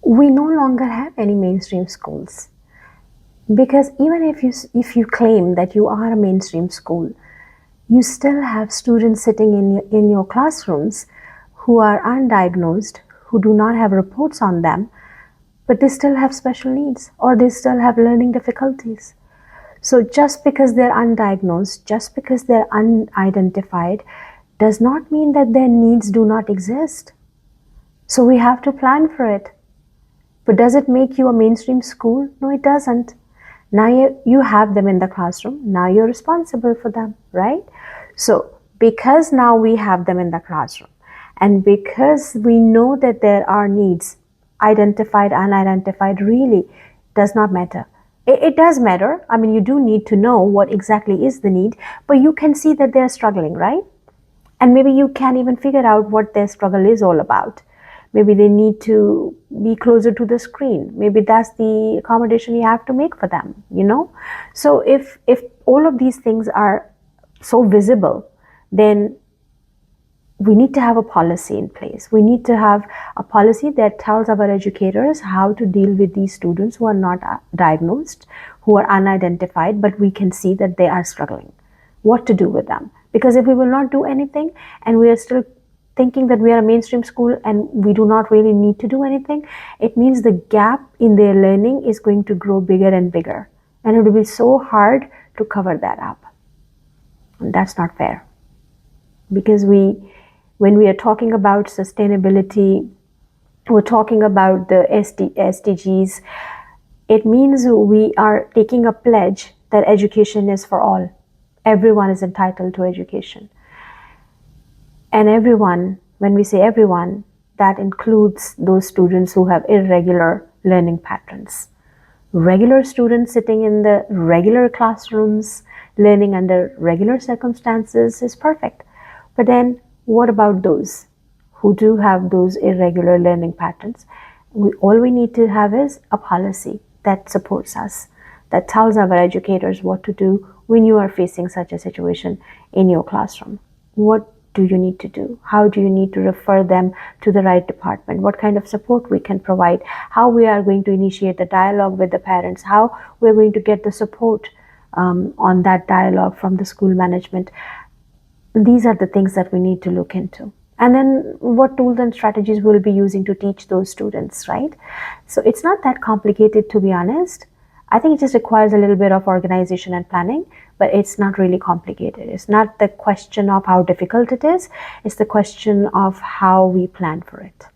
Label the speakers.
Speaker 1: we no longer have any mainstream schools, because even if you claim that you are a mainstream school, you still have students sitting in your classrooms who are undiagnosed, who do not have reports on them, but they still have special needs or they still have learning difficulties. So just because they're undiagnosed, just because they're unidentified, does not mean that their needs do not exist. So we have to plan for it. But does it make you a mainstream school? No, it doesn't. Now you have them in the classroom. Now you're responsible for them, right? So because now we have them in the classroom, and because we know that there are needs, identified, unidentified, really does not matter. It does matter. I mean, you do need to know what exactly is the need, but you can see that they're struggling, right? And maybe you can't even figure out what their struggle is all about. Maybe they need to be closer to the screen. Maybe that's the accommodation you have to make for them, So if all of these things are so visible, then we need to have a policy in place. We need to have a policy that tells our educators how to deal with these students who are not diagnosed, who are unidentified, but we can see that they are struggling. What to do with them? Because if we will not do anything and we are still thinking that we are a mainstream school and we do not really need to do anything, it means the gap in their learning is going to grow bigger and bigger. And it will be so hard to cover that up. And that's not fair. Because when we are talking about sustainability, we're talking about the SDGs, it means we are taking a pledge that education is for all. Everyone is entitled to education. And everyone, when we say everyone, that includes those students who have irregular learning patterns. Regular students sitting in the regular classrooms, learning under regular circumstances is perfect. But then what about those who do have those irregular learning patterns? All we need to have is a policy that supports us, that tells our educators what to do when you are facing such a situation in your classroom. What do you need to do? How do you need to refer them to the right department? What kind of support we can provide? How we are going to initiate the dialogue with the parents? How we're going to get the support on that dialogue from the school management? These are the things that we need to look into. And then what tools and strategies we'll be using to teach those students, right? So it's not that complicated, to be honest. I think it just requires a little bit of organization and planning, but it's not really complicated. It's not the question of how difficult it is. It's the question of how we plan for it.